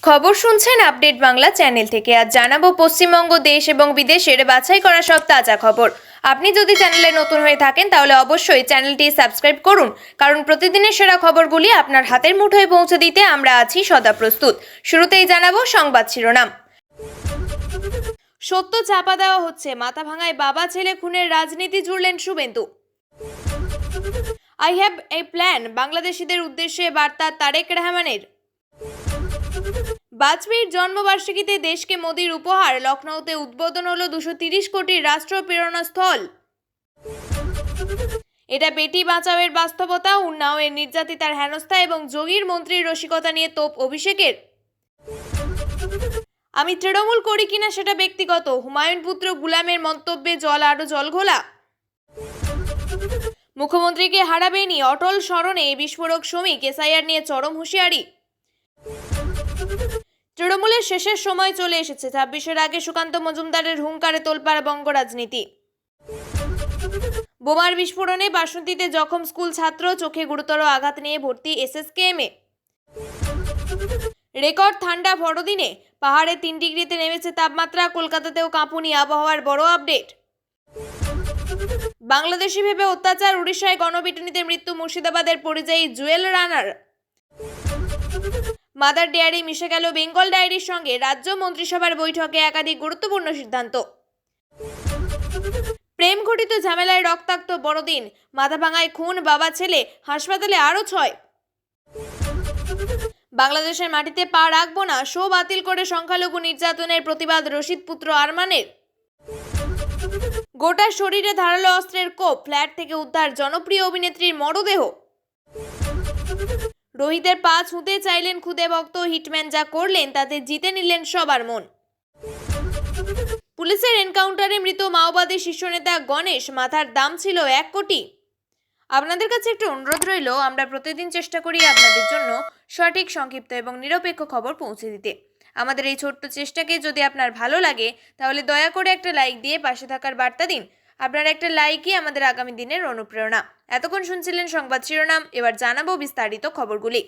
খবর শুনছেন update Bangla channel থেকে। আজ জানাবো পশ্চিমবঙ্গ দেশ এবং বিদেশের বাছাই করা সব তাজা খবর। আপনি যদি চ্যানেলে নতুন হয়ে থাকেন তাহলে অবশ্যই চ্যানেলটি সাবস্ক্রাইব করুন, কারণ প্রতিদিনের সেরা খবরগুলি আপনার হাতের মুঠোয় পৌঁছে দিতে আমরা আছি সদা প্রস্তুত। শুরুতেই জানাবো সংবাদ শিরোনাম। সত্য চাপা দেওয়া হচ্ছে, মাথাভাঙায় বাবা ছেলে খুনের রাজনীতি জুড়লেন Suvendu. I have a plan, বাংলাদেশিদের উদ্দেশ্যে বার্তা তারেক রহমানের। বাজপেয়ীর জন্মবার্ষিকীতে দেশকে মোদির উপহার, লখনৌতে উদ্বোধন হলো 230 কোটির রাষ্ট্র প্রেরণা স্থল। এটা বেটি বাঁচাওয়ের বাস্তবতা, উন্নাওয়ের নির্যাতিতার হেনস্থা এবং যোগীর মন্ত্রীর রসিকতা নিয়ে তোপ অভিষেকের। আমি তৃণমূল করি কিনা সেটা ব্যক্তিগত, হুমায়ুন পুত্র গুলামের মন্তব্যে জল ঘোলা। মুখ্যমন্ত্রীকে হারাবেনি, অটল স্মরণে বিস্ফোরক শ্রমিক, এসআইআর নিয়ে চরম হুঁশিয়ারি। তৃণমূলের শেষের সময় চলে এসেছে, 26-এর আগে সুকান্ত মজুমদারের হুঙ্কারে তোলপাড় বঙ্গ রাজনীতি। বোমার বিস্ফোরণে বাসন্তীতে জখম স্কুল ছাত্র, চোখে গুরুতর আঘাত নিয়ে ভর্তি এসএসকেএমে। রেকর্ড ঠান্ডা বড়দিনে, পাহাড়ে 3 ডিগ্রিতে নেমেছে তাপমাত্রা, কলকাতাতেও কাঁপুনি, আবহাওয়ার বড় আপডেট। বাংলাদেশি ভেবে অত্যাচার, উড়িষ্যায় গণপিটুনিতে মৃত্যু মুর্শিদাবাদের পরিযায়ী জুয়েল রানার। মাদার ডেয়ারি মিশে গেল বেঙ্গল ডায়েরির সঙ্গে, রাজ্য মন্ত্রিসভার বৈঠকে একাধিক গুরুত্বপূর্ণ সিদ্ধান্ত। প্রেম ঘটিত ঝামেলায় রক্তাক্ত বড়দিন, মাথাভাঙায় খুন বাবা ছেলে, হাসপাতালে আরো 6। বাংলাদেশের মাটিতে পা রাখবো না, শো বাতিল করে সংখ্যালঘু নির্যাতনের প্রতিবাদ রশিদ পুত্র আরমানের। গোটা শরীরে ধারালো অস্ত্রের কোপ, ফ্ল্যাট থেকে উদ্ধার জনপ্রিয় অভিনেত্রীর মরদেহ। রোহিতের পা ছুঁতে চাইলেন খুদে ভক্ত, হিটম্যান যা করলেন তাতে জিতে নিলেন সবার মন। পুলিশের এনকাউন্টারে মৃত মাওবাদী শীর্ষনেতা গণেশ, মাথার দাম ছিল 1 কোটি। আপনাদের কাছে একটু অনুরোধ রইল, আমরা প্রতিদিন চেষ্টা করি আপনাদের জন্য সঠিক, সংক্ষিপ্ত এবং নিরপেক্ষ খবর পৌঁছে দিতে। আমাদের এই ছোট্ট চেষ্টাকে যদি আপনার ভালো লাগে তাহলে দয়া করে একটা লাইক দিয়ে পাশে থাকার বার্তা দিন। আপনার একটা লাইকই আমাদের আগামী দিনের অনুপ্রেরণা। এতক্ষণ শুনছিলেন সংবাদ শিরোনাম, এবার জানাবো বিস্তারিত খবরগুলি।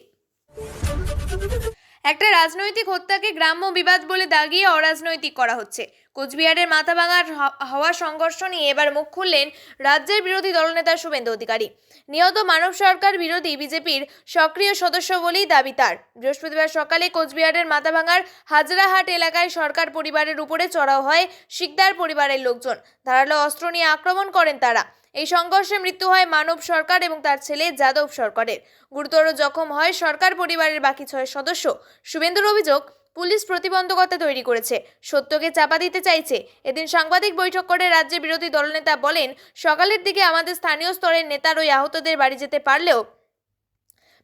একটা রাজনৈতিক হত্যাকে গ্রাম্য বিবাদ বলে দাগিয়ে অরাজনৈতিক করা হচ্ছে। কোচবিহারের মাথাভাঙার হওয়া সংঘর্ষ নিয়ে এবার মুখ খুললেন রাজ্যের বিরোধী দলনেতা শুভেন্দু অধিকারী। নিহত মানব সরকার বিরোধী বিজেপির সক্রিয় সদস্য বলেই দাবি তার। বৃহস্পতিবার সকালে কোচবিহারের মাথাভাঙার হাজরাহাট এলাকায় সরকার পরিবারের উপরে চড়াও হয় শিকদার পরিবারের লোকজন। ধারালো অস্ত্র নিয়ে আক্রমণ করেন তারা। এই সংঘর্ষে মৃত্যু হয় মানব সরকার এবং তার ছেলে যাদব সরকারের। গুরুতর জখম হয় সরকার পরিবারের বাকি 6 সদস্য। শুভেন্দুর অভিযোগ, পুলিশ প্রতিবন্ধকতা তৈরি করেছে, সত্যকে চাপা দিতে চাইছে। এদিন সাংবাদিক বৈঠক করে রাজ্যের বিরোধী দলনেতা বলেন, সকালের দিকে আমাদের স্থানীয় স্তরের নেতার ওই আহতদের বাড়ি যেতে পারলেও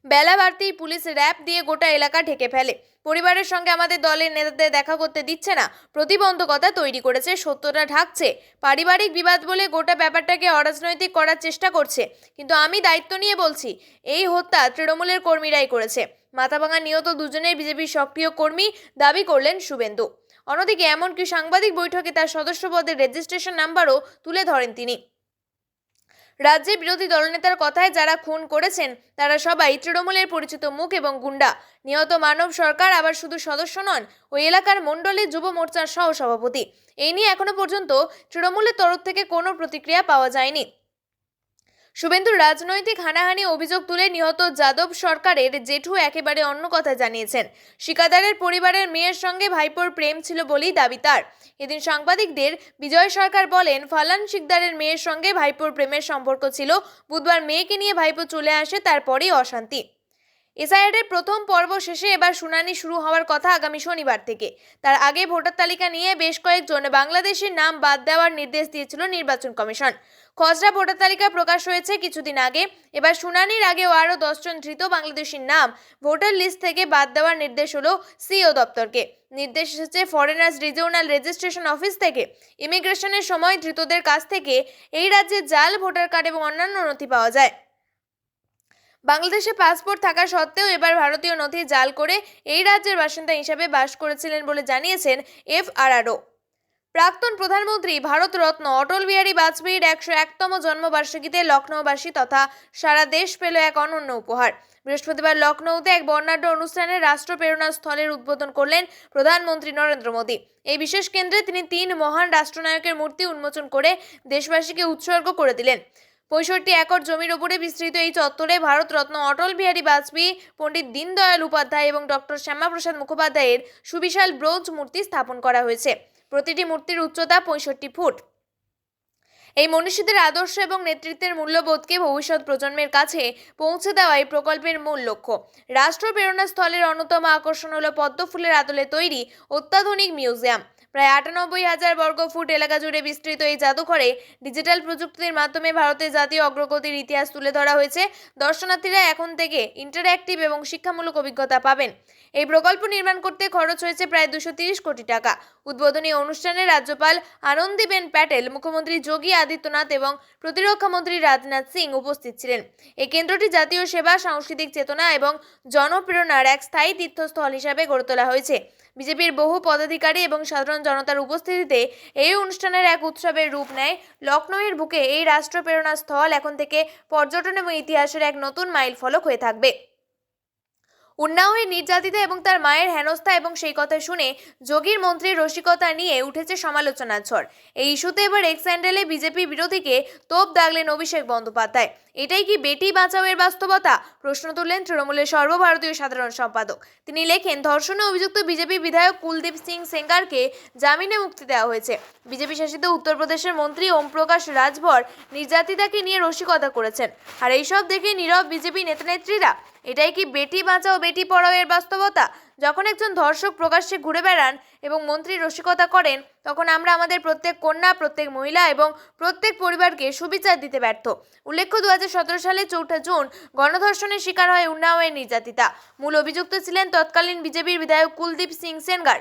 বেলা বাড়তেই পুলিশ র্যাব দিয়ে গোটা এলাকা ঢেকে ফেলে। পরিবারের সঙ্গে আমাদের দলের নেতাদের দেখা করতে দিচ্ছে না, প্রতিবন্ধকতা তৈরি করেছে, সত্যটা ঢাকছে, পারিবারিক বিবাদ বলে গোটা ব্যাপারটাকে অরাজনৈতিক করার চেষ্টা করছে। কিন্তু আমি দায়িত্ব নিয়ে বলছি, এই হত্যা তৃণমূলের কর্মীরাই করেছে। মাথাভাঙা নিহত দুজনের বিজেপির সক্রিয় কর্মী দাবি করলেন শুভেন্দু। অন্যদিকে এমনকি সাংবাদিক বৈঠকে তার সদস্যপদের রেজিস্ট্রেশন নাম্বারও তুলে ধরেন তিনি। রাজ্যের বিরোধী দলনেতার কথায় যারা খুন করেছেন তারা সবাই তৃণমূলের পরিচিত মুখ এবং গুন্ডা। নিহত মানব সরকার আবার শুধু সদস্য নন, ওই এলাকার মণ্ডলী যুব মোর্চার সহ সভাপতি। এই নিয়ে এখনো পর্যন্ত তৃণমূলের তরফ থেকে কোনো প্রতিক্রিয়া পাওয়া যায়নি। শুভেন্দুর রাজনৈতিক হানাহানি অভিযোগ তুলে নিহত যাদব সরকারের জেঠু একেবারে অন্য কথা জানিয়েছেন। শিকাদারের পরিবারের মেয়ের সঙ্গে ভাইপোর প্রেম ছিল বলেই দাবি তার। এদিন সাংবাদিকদের বিজয় সরকার বলেন, ফালান শিকদারের মেয়ের সঙ্গে ভাইপোর প্রেমের সম্পর্ক ছিল। বুধবার মেয়েকে নিয়ে ভাইপো চলে আসে, তারপরেই অশান্তি। এসআইআরের প্রথম পর্ব শেষে এবার শুনানি শুরু হওয়ার কথা আগামী শনিবার থেকে। তার আগে ভোটার তালিকা নিয়ে বেশ কয়েকজন বাংলাদেশের নাম বাদ দেওয়ার নির্দেশ দিয়েছিল নির্বাচন কমিশন। খসড়া ভোটার তালিকা প্রকাশ হয়েছে কিছুদিন আগে। এবার শুনানির আগেও আরও 10 জন ধৃত বাংলাদেশির নাম ভোটার লিস্ট থেকে বাদ দেওয়ার নির্দেশ হলো সিও দপ্তরকে। নির্দেশ এসেছে ফরেনার্স রিজিওনাল রেজিস্ট্রেশন অফিস থেকে। ইমিগ্রেশনের সময় ধৃতদের কাছ থেকে এই রাজ্যে জাল ভোটার কার্ড এবং অন্যান্য নথি পাওয়া যায়। বাংলাদেশে পাসপোর্ট থাকা সত্ত্বেও এবার ভারতীয় নথি জাল করে এই রাজ্যের বাসিন্দা হিসেবে বাস করেছিলেন বলে জানিয়েছেন এফআরআরও। প্রাক্তন প্রধানমন্ত্রী ভারতরত্ন অটল বিহারী বাজপেয়ীর 101তম জন্মবার্ষিকীতে লখনৌবাসী তথা সারা দেশ পেল এক অনন্য উপহার। বৃহস্পতিবার লখনৌতে এক বর্ণাঢ্য অনুষ্ঠানে রাষ্ট্র প্রেরণা স্থলের উদ্বোধন করলেন প্রধানমন্ত্রী নরেন্দ্র মোদী। এই বিশেষ কেন্দ্রে তিনি 3 মহান রাষ্ট্রনায়কের মূর্তি উন্মোচন করে দেশবাসীকে উৎসর্গ করে দিলেন। 65 একর জমির উপরে বিস্তৃত এই চত্বরে ভারতরত্ন অটল বিহারী বাজপেয়ী, পণ্ডিত দীনদয়াল উপাধ্যায় এবং ডক্টর শ্যামাপ্রসাদ মুখোপাধ্যায়ের সুবিশাল ব্রোঞ্জ মূর্তি স্থাপন করা হয়েছে। প্রতিটি মূর্তির উচ্চতা 65 ফুট। এই মনীষীদের আদর্শ এবং নেতৃত্বের মূল্যবোধকে ভবিষ্যৎ প্রজন্মের কাছে পৌঁছে দেওয়াই প্রকল্পের মূল লক্ষ্য। রাষ্ট্র প্রেরণা স্থলের অন্যতম আকর্ষণ হল পদ্ম ফুলের আদলে তৈরি অত্যাধুনিক মিউজিয়াম। প্রায় 98,000 বর্গফুট এলাকা জুড়ে বিস্তৃত এই জাদুঘরে ডিজিটাল প্রযুক্তির মাধ্যমে ভারতের জাতীয় অগ্রগতির ইতিহাস তুলে ধরা হয়েছে। দর্শনার্থীরা এখন থেকে ইন্টারঅ্যাক্টিভ এবং শিক্ষামূলক অভিজ্ঞতা পাবেন। এই প্রকল্প নির্মাণ করতে খরচ হয়েছে প্রায় 230 কোটি টাকা। উদ্বোধনী অনুষ্ঠানে রাজ্যপাল আনন্দীবেন প্যাটেল, মুখ্যমন্ত্রী যোগী আদিত্যনাথ এবং প্রতিরক্ষা মন্ত্রী রাজনাথ সিং উপস্থিত ছিলেন। এই কেন্দ্রটি জাতীয় সেবা, সাংস্কৃতিক চেতনা এবং জনপ্রেরণার এক স্থায়ী তীর্থস্থল হিসাবে গড়ে তোলা হয়েছে। বিজেপির বহু পদাধিকারী এবং সাধারণ জনতার উপস্থিতিতে এই অনুষ্ঠানের এক উৎসবের রূপ নেয়। লখনৌয়ের বুকে এই রাষ্ট্র প্রেরণা স্থল এখন থেকে পর্যটন এবং ইতিহাসের এক নতুন মাইলফলক হয়ে থাকবে। উন্নাওয়ে নির্যাতিতা এবং তার মায়ের হেনস্থা এবং সেই কথা শুনে যোগীর মন্ত্রীর রসিকতা নিয়ে উঠেছে সমালোচনার ঝড়। এই ইস্যুতে এবার এক্স হ্যান্ডেলে বিজেপি বিরোধীকে তোপ দাগলেন অভিষেক বন্দ্যোপাধ্যায়। এটাই কি বেটি বাঁচাও এর বাস্তবতা? প্রশ্ন তুললেন তৃণমূলের সর্বভারতীয় সাধারণ সম্পাদক। তিনি লেখেন, ধর্ষণে অভিযুক্ত বিজেপি বিধায়ক কুলদীপ সিং সেঙ্গারকে জামিনে মুক্তি দেওয়া হয়েছে। বিজেপি শাসিত উত্তরপ্রদেশের মন্ত্রী ওম প্রকাশ রাজভর নির্যাতিতাকে নিয়ে রসিকতা করেছেন। আর এইসব দেখে নীরব বিজেপি নেতানেত্রীরা। এটাই কি বেটি বাঁচাও বেটি পড়াও এর বাস্তবতা? যখন একজন ধর্ষক প্রকাশ্যে ঘুরে বেড়ান এবং মন্ত্রী রসিকতা করেন, তখন আমরা আমাদের প্রত্যেক কন্যা, প্রত্যেক মহিলা এবং প্রত্যেক পরিবারকে সুবিচার দিতে ব্যর্থ। উল্লেখ্য, 2017 সালে 4 জুন গণধর্ষণের শিকার হয় উন্নাওয়ের নির্যাতিতা। মূল অভিযুক্ত ছিলেন তৎকালীন বিজেপির বিধায়ক কুলদীপ সিং সেনগার।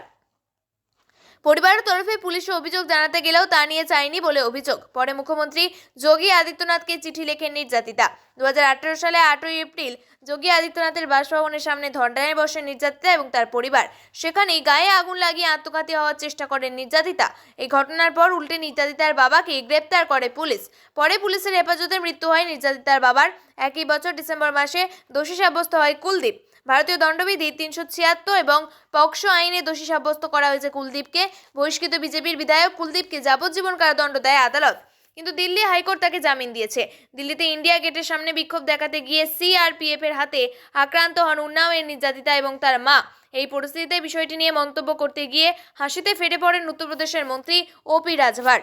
পরিবারের তরফে পুলিশে অভিযোগ জানাতে গেলেও তা নিয়ে চায়নি বলে অভিযোগ। পরে মুখ্যমন্ত্রী যোগী আদিত্যনাথকে চিঠি লেখেন নির্যাতিতা। 2018 সালে 8 এপ্রিল যোগী আদিত্যনাথের বাসভবনের সামনে ধর্নায় বসেন নির্যাতিতা এবং তার পরিবার। সেখানেই গায়ে আগুন লাগিয়ে আত্মঘাতী হওয়ার চেষ্টা করেন নির্যাতিতা। এই ঘটনার পর উল্টে নির্যাতিতার বাবাকে গ্রেপ্তার করে পুলিশ। পরে পুলিশের হেফাজতে মৃত্যু হয় নির্যাতিতার বাবার। একই বছর ডিসেম্বর মাসে দোষী সাব্যস্ত হয় কুলদীপ। ভারতীয় দণ্ডবিধি 376 এবং পক্সো আইনে দোষী সাব্যস্ত করা হয়েছে কুলদীপকে। বহিষ্কৃত বিজেপির বিধায়ক কুলদীপকে যাবজ্জীবন কারাদণ্ড দেয় আদালত। কিন্তু দিল্লি হাইকোর্ট তাকে জামিন দিয়েছে। দিল্লিতে ইন্ডিয়া গেটের সামনে বিক্ষোভ দেখাতে গিয়ে সিআরপিএফ এর হাতে আক্রান্ত হন উন্নাওয়ের নির্যাতিতা এবং তার মা। এই পরিস্থিতিতে বিষয়টি নিয়ে মন্তব্য করতে গিয়ে হাসিতে ফেটে পড়েন উত্তরপ্রদেশের মন্ত্রী ওপি রাজভার।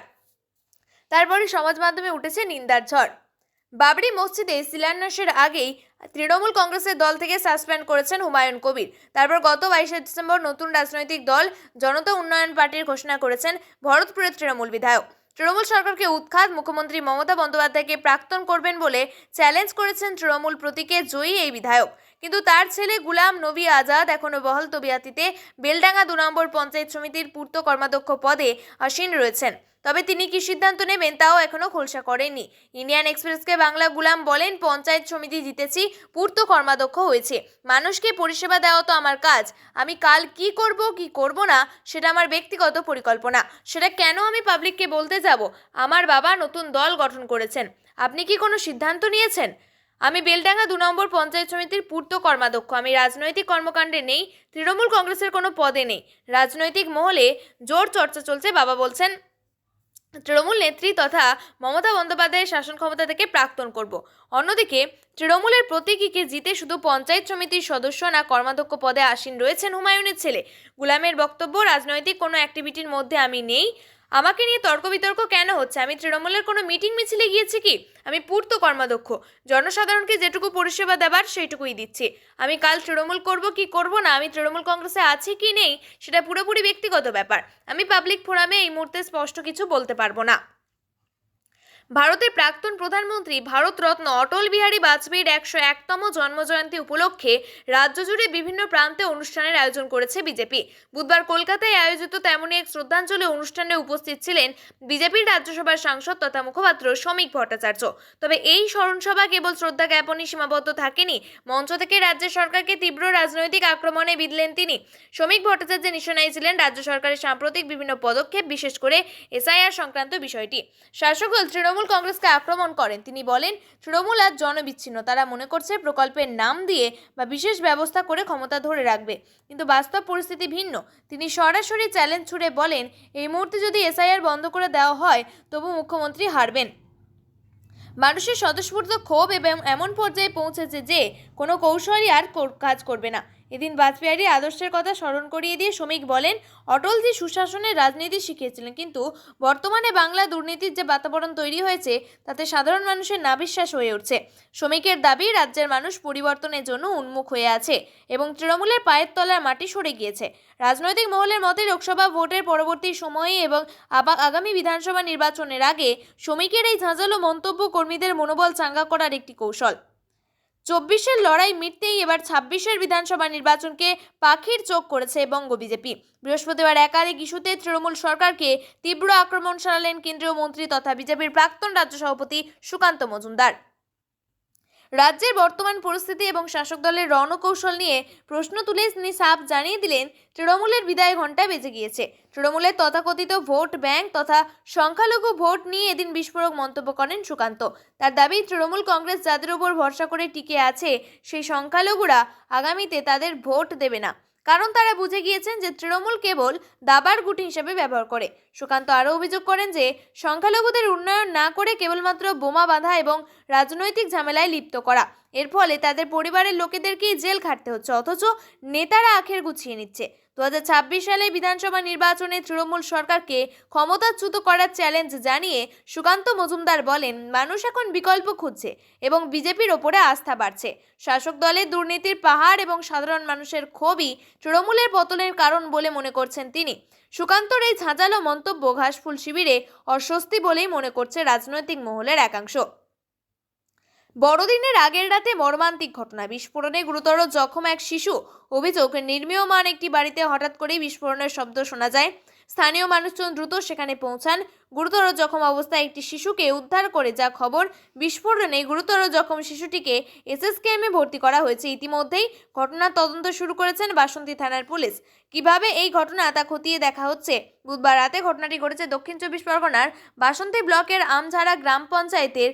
তারপরই সমাজ মাধ্যমে উঠেছে নিন্দার ঝড়। বাবরি মসজিদে শিলান্যাসের আগেই তৃণমূল কংগ্রেসের দল থেকে সাসপেন্ড করেছেন হুমায়ুন কবির। তারপর গত 22 ডিসেম্বর নতুন রাজনৈতিক দল জনতা উন্নয়ন পার্টির ঘোষণা করেছেন ভরতপুরের তৃণমূল বিধায়ক। তৃণমূল সরকারকে উৎখাত মুখ্যমন্ত্রী মমতা বন্দ্যোপাধ্যায়কে প্রাক্তন করবেন বলে চ্যালেঞ্জ করেছেন তৃণমূল প্রতীকে জয়ী এই বিধায়ক। কিন্তু তার ছেলে গুলাম নবী আজাদ এখনো বহাল তবিয়তিতে বেলডাঙ্গা 2 নম্বর পঞ্চায়েত সমিতির পূর্ত কর্মাধ্যক্ষ পদে আসীন রয়েছেন। তবে তিনি কি সিদ্ধান্ত নেবেন তাও এখনো খোলসা করেননি। ইন্ডিয়ান এক্সপ্রেসকে বাংলা গুলাম বলেন, পঞ্চায়েত সমিতি জিতেছি, পূর্ত কর্মাধ্যক্ষ হয়েছে। মানুষকে পরিষেবা দেওয়া তো আমার কাজ। আমি কাল কি করব কি করব না সেটা আমার ব্যক্তিগত পরিকল্পনা। সেটা কেন আমি পাবলিককে বলতে যাব? আমার বাবা নতুন দল গঠন করেছেন। আপনি কি কোনো সিদ্ধান্ত নিয়েছেন? আমি বেলডাঙ্গা 2 নম্বর পঞ্চায়েত সমিতির পূর্ত কর্মাধ্যক্ষ। আমি রাজনৈতিক কর্মকাণ্ডে নেই, তৃণমূল কংগ্রেসের কোনো পদে নেই। রাজনৈতিক মহলে জোর চর্চা চলছে, বাবা বলছেন তৃণমূল নেত্রী তথা মমতা বন্দ্যোপাধ্যায়ের শাসন ক্ষমতা থেকে প্রাক্তন করব। অন্যদিকে তৃণমূলের প্রতীকীকে জিতে শুধু পঞ্চায়েত সমিতির সদস্য না কর্মাধ্যক্ষ পদে আসীন রয়েছেন হুমায়ুনের ছেলে। গুলামের বক্তব্য, রাজনৈতিক কোনো অ্যাক্টিভিটির মধ্যে আমি নেই। আমাকে নিয়ে তর্ক বিতর্ক কেন হচ্ছে? আমি তৃণমূলের কোনো মিটিং মিছিলে গিয়েছি কি? আমি পূর্ত কর্মাধ্যক্ষ। জনসাধারণকে যেটুকু পরিষেবা দেবার সেইটুকুই দিচ্ছি। আমি কাল তৃণমূল করব কি করব না, আমি তৃণমূল কংগ্রেসে আছি কি নেই সেটা পুরোপুরি ব্যক্তিগত ব্যাপার। আমি পাবলিক ফোরামে এই মুহূর্তে স্পষ্ট কিছু বলতে পারবো না। ভারতের প্রাক্তন প্রধানমন্ত্রী ভারতরত্ন অটল বিহারী বাজপেয়ীর 101তম জন্মজয়ন্তী উপলক্ষে রাজ্য জুড়ে বিভিন্ন প্রান্তে অনুষ্ঠানের আয়োজন করেছে বিজেপি। বুধবার কলকাতায় আয়োজিত তেমনই এক শ্রদ্ধাঞ্জলি অনুষ্ঠানে উপস্থিত ছিলেন বিজেপির রাজ্যসভার সাংসদ তথা মুখপাত্র শ্রমিক ভট্টাচার্য। তবে এই স্মরণসভা কেবল শ্রদ্ধা জ্ঞাপনই সীমাবদ্ধ থাকেনি, মঞ্চ থেকে রাজ্য সরকারকে তীব্র রাজনৈতিক আক্রমণে বিঁধলেন তিনি। শ্রমিক ভট্টাচার্যের নিশানায় ছিলেন রাজ্য সরকারের সাম্প্রতিক বিভিন্ন পদক্ষেপ, বিশেষ করে এসআইআর সংক্রান্ত বিষয়টি। শাসক দল তৃণমূল কংগ্রেসকে আক্রমণ করেন তিনি, বলেন তৃণমূল আজ জনবিচ্ছিন্ন, তারা মনে করছে প্রকল্পের নাম দিয়ে বা বিশেষ ব্যবস্থা করে ক্ষমতা ধরে রাখবে, কিন্তু বাস্তব পরিস্থিতি ভিন্ন। তিনি সরাসরি চ্যালেঞ্জ ছুড়ে বলেন এই মুহূর্তে যদি এসআইআর বন্ধ করে দেওয়া হয় তবু মুখ্যমন্ত্রী হারবেন। মানুষের স্বতঃস্ফূর্ত ক্ষোভ এবং এমন পর্যায়ে পৌঁছেছে যে কোনো কৌশলই আর কাজ করবে না। এদিন বাজপেয়ীর আদর্শের কথা স্মরণ করিয়ে দিয়ে শ্রমিক বলেন অটলজি সুশাসনের রাজনীতি শিখিয়েছিলেন, কিন্তু বর্তমানে বাংলা দুর্নীতির যে বাতাবরণ তৈরি হয়েছে তাতে সাধারণ মানুষের নাবিশ্বাস হয়ে উঠছে। শ্রমিকের দাবি রাজ্যের মানুষ পরিবর্তনের জন্য উন্মুখ হয়ে আছে এবং তৃণমূলের পায়ের তলার মাটি সরে গিয়েছে। রাজনৈতিক মহলের মতে লোকসভা ভোটের পরবর্তী সময়ে এবং আগামী বিধানসভা নির্বাচনের আগে শ্রমিকের এই ঝাঁঝালো মন্তব্য কর্মীদের মনোবল চাঙ্গা করার একটি কৌশল। 24-এর লড়াই মিটতেই এবার 26-এর বিধানসভা নির্বাচনকে পাখির চোখ করেছে বঙ্গ বিজেপি। বৃহস্পতিবার একাধিক ইস্যুতে তৃণমূল সরকারকে তীব্র আক্রমণ শানালেন কেন্দ্রীয় মন্ত্রী তথা বিজেপির প্রাক্তন রাজ্য সভাপতি সুকান্ত মজুমদার। রাজ্যের বর্তমান পরিস্থিতি এবং শাসক দলের রণকৌশল নিয়ে প্রশ্ন তুলে তিনি সাফ জানিয়ে দিলেন তৃণমূলের বিদায় ঘণ্টা বেজে গিয়েছে। তৃণমূলের তথাকথিত ভোট ব্যাংক তথা সংখ্যালঘু ভোট নিয়ে এদিন বিস্ফোরক মন্তব্য করেন সুকান্ত। তার দাবি তৃণমূল কংগ্রেস যাদের উপর ভরসা করে টিকে আছে সেই সংখ্যালঘুরা আগামীতে তাদের ভোট দেবে না, কারণ তারা বুঝে গিয়েছেন যে তৃণমূল কেবল দাবার গুটি হিসেবে ব্যবহার করে। সুকান্ত আরও অভিযোগ করেন যে সংখ্যালঘুদের উন্নয়ন না করে কেবলমাত্র বোমা বাঁধা এবং রাজনৈতিক ঝামেলায় লিপ্ত করা, এর ফলে তাদের পরিবারের লোকেদেরকেই জেল খাটতে হচ্ছে, অথচ নেতারা আখের গুছিয়ে নিচ্ছে। 2026 সালে বিধানসভা নির্বাচনে তৃণমূল সরকারকে ক্ষমতাচ্যুত করার চ্যালেঞ্জ জানিয়ে সুকান্ত মজুমদার বলেন মানুষ এখন বিকল্প খুঁজছে এবং বিজেপির ওপরে আস্থা বাড়ছে। শাসক দলের দুর্নীতির পাহাড় এবং সাধারণ মানুষের ক্ষোভই তৃণমূলের পতনের কারণ বলে মনে করছেন তিনি। সুকান্তর এই ঝাঁঝালো মন্তব্য ঘাসফুল শিবিরে অস্বস্তি বলেই মনে করছে রাজনৈতিক মহলের একাংশ। বড়দিনের আগের রাতে মর্মান্তিক ঘটনা, বিস্ফোরণে গুরুতর জখম এক শিশু। অভিযোগ নির্মীয়মান একটি বাড়িতে হঠাৎ করেই বিস্ফোরণের শব্দ শোনা যায়। স্থানীয় মানুষজন দ্রুত সেখানে পৌঁছান। গুরুতর জখম অবস্থায় একটি শিশুকে উদ্ধার করে যা খবর, বিস্ফোরণে গুরুতর জখম শিশুটিকে এসএসকেএমে ভর্তি করা হয়েছে। ইতিমধ্যেই ঘটনার তদন্ত শুরু করেছেন বাসন্তী থানার পুলিশ। কিভাবে এই ঘটনা তা খতিয়ে দেখা হচ্ছে। বুধবার রাতে ঘটনাটি ঘটেছে দক্ষিণ 24 পরগনার বাসন্তী ব্লকের আমঝাড়া গ্রাম পঞ্চায়েতের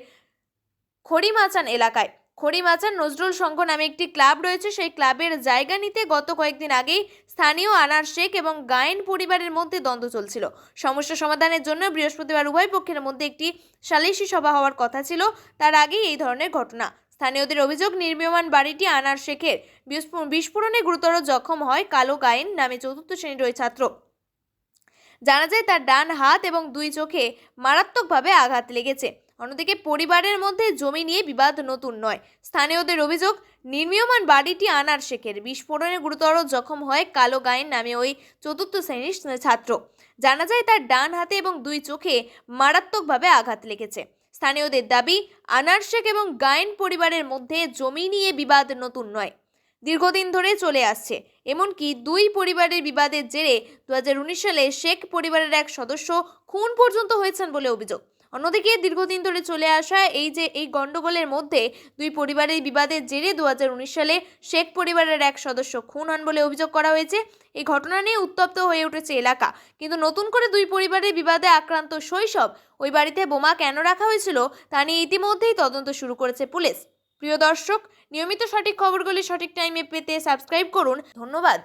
খড়িমাচান এলাকায়। খড়িমাচান নজরুল সংঘ নামে একটি ক্লাব রয়েছে, সেই ক্লাবের জায়গা নিতে গত কয়েকদিন আগেই স্থানীয় আনার শেখ এবং গায়েন পরিবারের মধ্যে দ্বন্দ্ব চলছিল। সমস্যা সমাধানের জন্য বৃহস্পতিবার উভয় পক্ষের মধ্যে একটি সালিশি সভা হওয়ার কথা ছিল, তার আগেই এই ধরনের ঘটনা। স্থানীয়দের অভিযোগ নির্মীয়মান বাড়িটি আনার শেখের। বিস্ফোরণে গুরুতর জখম হয় কালো গায়েন নামে 4র্থ শ্রেণীর ওই ছাত্র। জানা যায় তার ডান হাত এবং 2 চোখে মারাত্মকভাবে আঘাত লেগেছে। অন্যদিকে পরিবারের মধ্যে জমি নিয়ে বিবাদ নতুন নয়। স্থানীয়দের অভিযোগ নির্মীয়মান বাড়িটি আনার শেখের। বিস্ফোরণে গুরুতর জখম হয় কালো গায়েন নামে ওই 4র্থ শ্রেণীর ছাত্র। জানা যায় তার ডান হাতে এবং 2 চোখে মারাত্মকভাবে আঘাত লেগেছে। স্থানীয়দের দাবি আনার শেখ এবং গায়েন পরিবারের মধ্যে জমি নিয়ে বিবাদ নতুন নয়, দীর্ঘদিন ধরে চলে আসছে। এমনকি 2 পরিবারের বিবাদের জেরে 2019 সালে শেখ পরিবারের এক সদস্য খুন পর্যন্ত হয়েছেন বলে অভিযোগ। অন্যদিকে দীর্ঘদিন ধরে চলে আসা এই গন্ডগোলের মধ্যে 2 পরিবারের বিবাদের জেরে 2019 সালে শেখ পরিবারের এক সদস্য খুন হন বলে অভিযোগ করা হয়েছে। এই ঘটনা নিয়ে উত্তপ্ত হয়ে উঠেছে এলাকা, কিন্তু নতুন করে 2 পরিবারের বিবাদে আক্রান্ত শৈশব ওই বাড়িতে বোমা কেন রাখা হয়েছিল তা নিয়ে ইতিমধ্যেই তদন্ত শুরু করেছে পুলিশ। প্রিয় দর্শক, নিয়মিত সঠিক খবরগুলি সঠিক টাইমে পেতে সাবস্ক্রাইব করুন। ধন্যবাদ।